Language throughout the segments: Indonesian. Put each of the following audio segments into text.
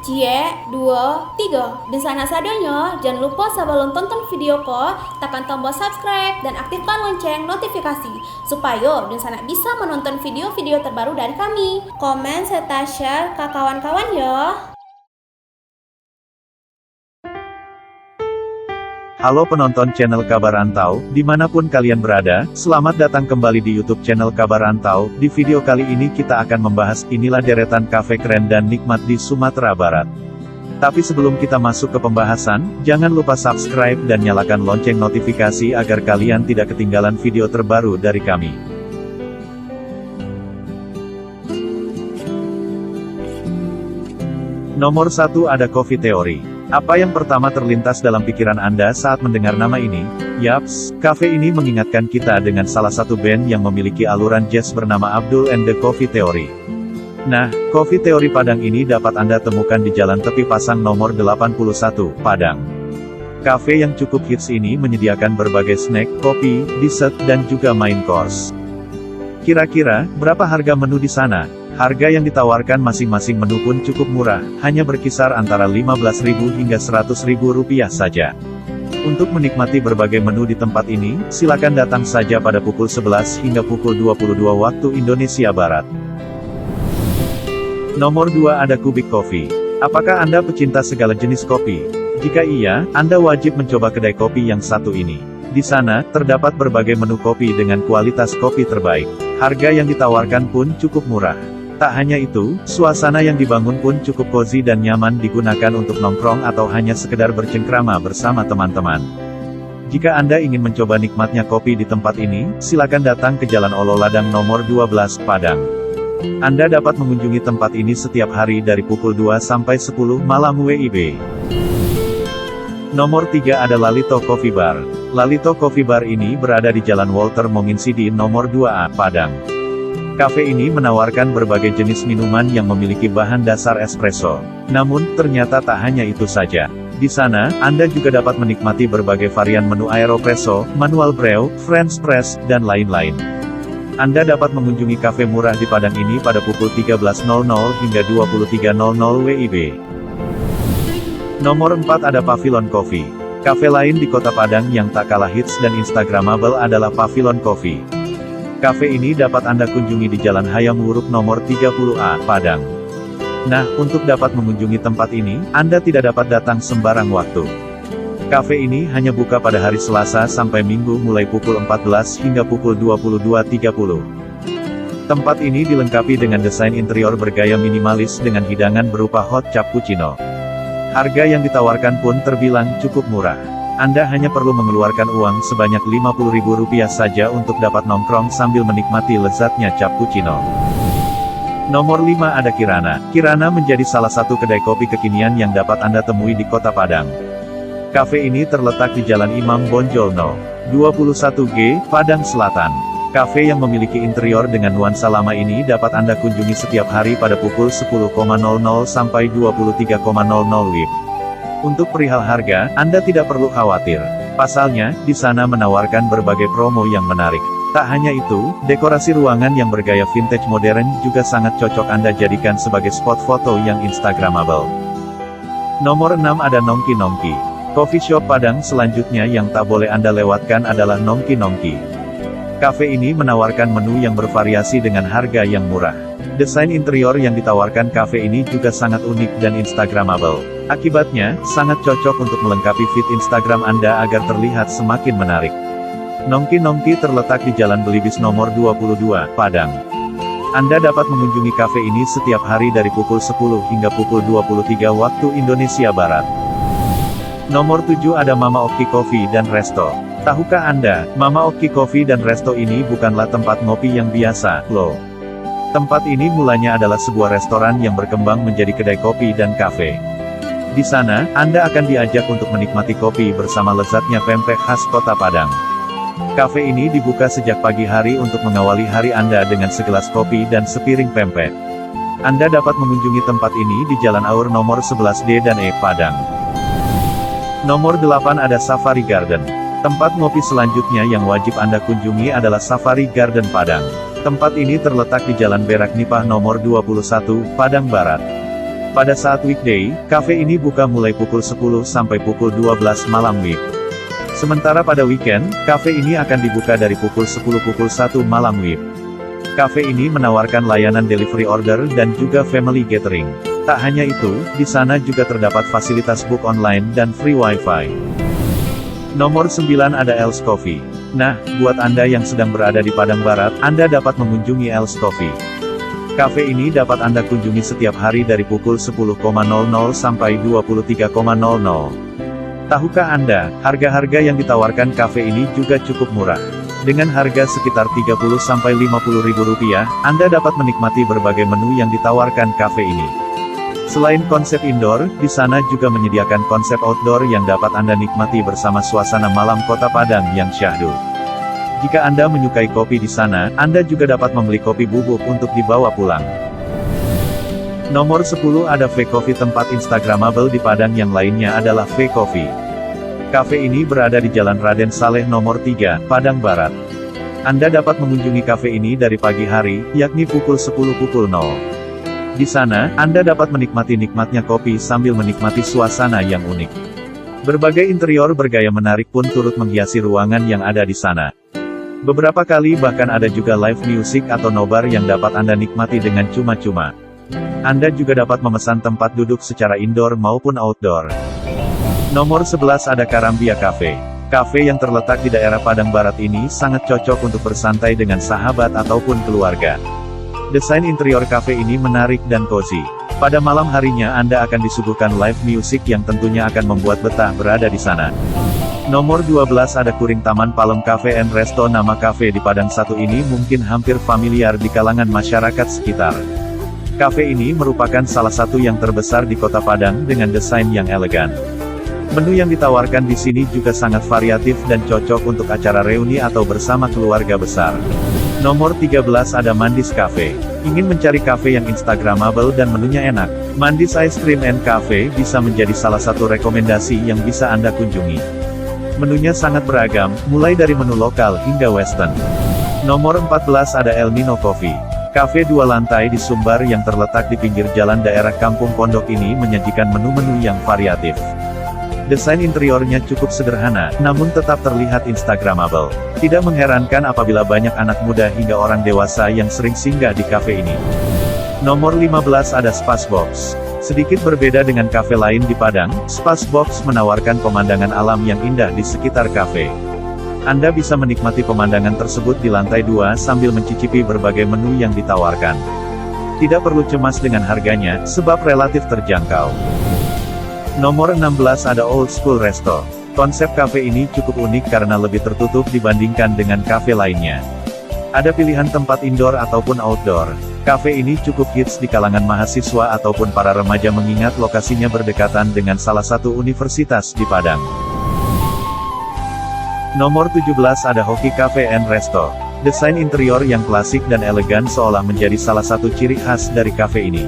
Cie, 2, 3. Dan sana sadanya, jangan lupa sebelum tonton video ko, tekan tombol subscribe dan aktifkan lonceng notifikasi supaya dan sana bisa menonton video-video terbaru dari kami. Komen serta share ke kawan-kawan ya. Halo penonton channel Kabar Rantau, dimanapun kalian berada, selamat datang kembali di YouTube channel Kabar Rantau. Di video kali ini kita akan membahas inilah deretan kafe keren dan nikmat di Sumatera Barat. Tapi sebelum kita masuk ke pembahasan, jangan lupa subscribe dan nyalakan lonceng notifikasi agar kalian tidak ketinggalan video terbaru dari kami. Nomor 1 ada Coffee Theory. Apa yang pertama terlintas dalam pikiran Anda saat mendengar nama ini? Yaps, kafe ini mengingatkan kita dengan salah satu band yang memiliki aluran jazz bernama Abdul and the Coffee Theory. Nah, Coffee Theory Padang ini dapat Anda temukan di Jalan Tepi Pasang nomor 81, Padang. Kafe yang cukup hits ini menyediakan berbagai snack, kopi, dessert, dan juga main course. Kira-kira, berapa harga menu di sana? Harga yang ditawarkan masing-masing menu pun cukup murah, hanya berkisar antara Rp15.000 hingga Rp100.000 saja. Untuk menikmati berbagai menu di tempat ini, silakan datang saja pada pukul 11 hingga pukul 22 waktu Indonesia Barat. Nomor 2 ada Kubik Coffee. Apakah Anda pecinta segala jenis kopi? Jika iya, Anda wajib mencoba kedai kopi yang satu ini. Di sana, terdapat berbagai menu kopi dengan kualitas kopi terbaik. Harga yang ditawarkan pun cukup murah. Tak hanya itu, suasana yang dibangun pun cukup cozy dan nyaman digunakan untuk nongkrong atau hanya sekedar bercengkrama bersama teman-teman. Jika Anda ingin mencoba nikmatnya kopi di tempat ini, silakan datang ke Jalan Olo Ladang nomor 12, Padang. Anda dapat mengunjungi tempat ini setiap hari dari pukul 2 sampai 10 malam WIB. Nomor 3 ada Lalito Coffee Bar. Lalito Coffee Bar ini berada di Jalan Walter Monginsidi nomor 2A, Padang. Kafe ini menawarkan berbagai jenis minuman yang memiliki bahan dasar espresso. Namun, ternyata tak hanya itu saja. Di sana, Anda juga dapat menikmati berbagai varian menu Aeropresso, Manual Brew, French Press, dan lain-lain. Anda dapat mengunjungi kafe murah di Padang ini pada pukul 13.00 hingga 23.00 WIB. Nomor 4 ada Pavilion Coffee. Kafe lain di kota Padang yang tak kalah hits dan instagramable adalah Pavilion Coffee. Kafe ini dapat Anda kunjungi di Jalan Hayam Wuruk nomor 30A, Padang. Nah, untuk dapat mengunjungi tempat ini, Anda tidak dapat datang sembarang waktu. Kafe ini hanya buka pada hari Selasa sampai Minggu mulai pukul 14 hingga pukul 22.30. Tempat ini dilengkapi dengan desain interior bergaya minimalis dengan hidangan berupa hot cappuccino. Harga yang ditawarkan pun terbilang cukup murah. Anda hanya perlu mengeluarkan uang sebanyak Rp50.000 saja untuk dapat nongkrong sambil menikmati lezatnya cappuccino. Nomor 5 ada Kirana. Kirana menjadi salah satu kedai kopi kekinian yang dapat Anda temui di kota Padang. Kafe ini terletak di Jalan Imam Bonjol No. 21G, Padang Selatan. Kafe yang memiliki interior dengan nuansa lama ini dapat Anda kunjungi setiap hari pada pukul 10.00 sampai 23.00 WIB. Untuk perihal harga, Anda tidak perlu khawatir. Pasalnya, di sana menawarkan berbagai promo yang menarik. Tak hanya itu, dekorasi ruangan yang bergaya vintage modern juga sangat cocok Anda jadikan sebagai spot foto yang instagramable. Nomor 6 ada Nongki Nongki. Coffee shop Padang selanjutnya yang tak boleh Anda lewatkan adalah Nongki Nongki. Kafe ini menawarkan menu yang bervariasi dengan harga yang murah. Desain interior yang ditawarkan kafe ini juga sangat unik dan instagramable. Akibatnya, sangat cocok untuk melengkapi feed Instagram Anda agar terlihat semakin menarik. Nongki Nongki terletak di Jalan Belibis nomor 22, Padang. Anda dapat mengunjungi kafe ini setiap hari dari pukul 10 hingga pukul 23 waktu Indonesia Barat. Nomor 7 ada Mama Oki Coffee dan Resto. Tahukah Anda, Mama Oki Coffee dan Resto ini bukanlah tempat ngopi yang biasa, loh. Tempat ini mulanya adalah sebuah restoran yang berkembang menjadi kedai kopi dan kafe. Di sana, Anda akan diajak untuk menikmati kopi bersama lezatnya pempek khas kota Padang. Kafe ini dibuka sejak pagi hari untuk mengawali hari Anda dengan segelas kopi dan sepiring pempek. Anda dapat mengunjungi tempat ini di Jalan Aur nomor 11D dan E, Padang. Nomor 8 ada Safari Garden. Tempat ngopi selanjutnya yang wajib Anda kunjungi adalah Safari Garden Padang. Tempat ini terletak di Jalan Berak Nipah nomor 21, Padang Barat. Pada saat weekday, kafe ini buka mulai pukul 10 sampai pukul 12 malam WIB. Sementara pada weekend, kafe ini akan dibuka dari pukul 10 pukul 1 malam WIB. Kafe ini menawarkan layanan delivery order dan juga family gathering. Tak hanya itu, di sana juga terdapat fasilitas book online dan free wifi. Nomor 9 ada Els Coffee. Nah, buat Anda yang sedang berada di Padang Barat, Anda dapat mengunjungi Els Coffee. Kafe ini dapat Anda kunjungi setiap hari dari pukul 10.00 sampai 23.00. Tahukah Anda, harga-harga yang ditawarkan kafe ini juga cukup murah. Dengan harga sekitar 30 sampai 50 ribu rupiah, Anda dapat menikmati berbagai menu yang ditawarkan kafe ini. Selain konsep indoor, di sana juga menyediakan konsep outdoor yang dapat Anda nikmati bersama suasana malam kota Padang yang syahdu. Jika Anda menyukai kopi di sana, Anda juga dapat membeli kopi bubuk untuk dibawa pulang. Nomor 10 ada V Coffee, tempat instagramable di Padang yang lainnya adalah V Coffee. Kafe ini berada di Jalan Raden Saleh nomor 3, Padang Barat. Anda dapat mengunjungi kafe ini dari pagi hari, yakni pukul 10.00. Di sana, Anda dapat menikmati nikmatnya kopi sambil menikmati suasana yang unik. Berbagai interior bergaya menarik pun turut menghiasi ruangan yang ada di sana. Beberapa kali bahkan ada juga live music atau nobar yang dapat Anda nikmati dengan cuma-cuma. Anda juga dapat memesan tempat duduk secara indoor maupun outdoor. Nomor 11 ada Karambia Cafe. Cafe yang terletak di daerah Padang Barat ini sangat cocok untuk bersantai dengan sahabat ataupun keluarga. Desain interior cafe ini menarik dan cozy. Pada malam harinya Anda akan disuguhkan live music yang tentunya akan membuat betah berada di sana. Nomor 12 ada Kuring Taman Palem Cafe and Resto. Nama cafe di Padang satu ini mungkin hampir familiar di kalangan masyarakat sekitar. Cafe ini merupakan salah satu yang terbesar di kota Padang dengan desain yang elegan. Menu yang ditawarkan di sini juga sangat variatif dan cocok untuk acara reuni atau bersama keluarga besar. Nomor 13 ada Mandis Cafe. Ingin mencari cafe yang instagramable dan menunya enak? Mandis Ice Cream and Cafe bisa menjadi salah satu rekomendasi yang bisa Anda kunjungi. Menunya sangat beragam, mulai dari menu lokal hingga western. Nomor 14 ada El Nino Coffee. Cafe 2 lantai di Sumbar yang terletak di pinggir jalan daerah Kampung Pondok ini menyajikan menu-menu yang variatif. Desain interiornya cukup sederhana, namun tetap terlihat instagramable. Tidak mengherankan apabila banyak anak muda hingga orang dewasa yang sering singgah di cafe ini. Nomor 15 ada Space Box. Sedikit berbeda dengan kafe lain di Padang, Space Box menawarkan pemandangan alam yang indah di sekitar kafe. Anda bisa menikmati pemandangan tersebut di lantai 2 sambil mencicipi berbagai menu yang ditawarkan. Tidak perlu cemas dengan harganya, sebab relatif terjangkau. Nomor 16 ada Old School Resto. Konsep kafe ini cukup unik karena lebih tertutup dibandingkan dengan kafe lainnya. Ada pilihan tempat indoor ataupun outdoor. Kafe ini cukup hits di kalangan mahasiswa ataupun para remaja mengingat lokasinya berdekatan dengan salah satu universitas di Padang. Nomor 17 ada Hoki Cafe and Resto. Desain interior yang klasik dan elegan seolah menjadi salah satu ciri khas dari kafe ini.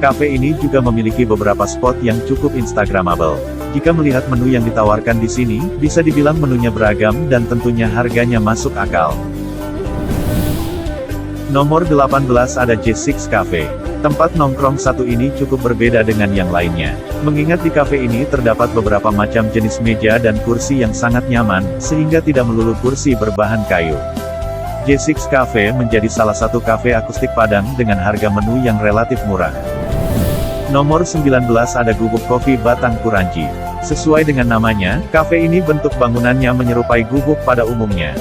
Kafe ini juga memiliki beberapa spot yang cukup instagramable. Jika melihat menu yang ditawarkan di sini, bisa dibilang menunya beragam dan tentunya harganya masuk akal. Nomor 18 ada J6 Cafe. Tempat nongkrong satu ini cukup berbeda dengan yang lainnya. Mengingat di kafe ini terdapat beberapa macam jenis meja dan kursi yang sangat nyaman, sehingga tidak melulu kursi berbahan kayu. J6 Cafe menjadi salah satu kafe akustik Padang dengan harga menu yang relatif murah. Nomor 19 ada Gubuk Kopi Batang Kuranci. Sesuai dengan namanya, kafe ini bentuk bangunannya menyerupai gubuk pada umumnya.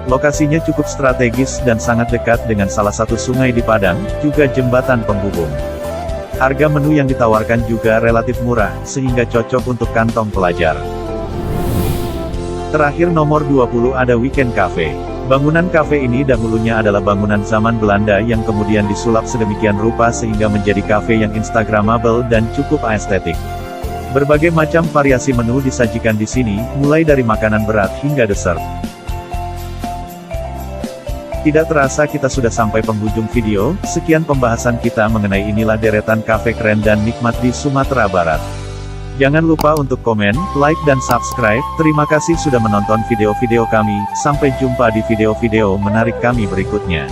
Lokasinya cukup strategis dan sangat dekat dengan salah satu sungai di Padang, juga jembatan penghubung. Harga menu yang ditawarkan juga relatif murah, sehingga cocok untuk kantong pelajar. Terakhir nomor 20 ada Weekend Cafe. Bangunan kafe ini dahulunya adalah bangunan zaman Belanda yang kemudian disulap sedemikian rupa sehingga menjadi kafe yang instagramable dan cukup estetik. Berbagai macam variasi menu disajikan di sini, mulai dari makanan berat hingga dessert. Tidak terasa kita sudah sampai penghujung video. Sekian pembahasan kita mengenai inilah deretan kafe keren dan nikmat di Sumatera Barat. Jangan lupa untuk komen, like dan subscribe. Terima kasih sudah menonton video-video kami. Sampai jumpa di video-video menarik kami berikutnya.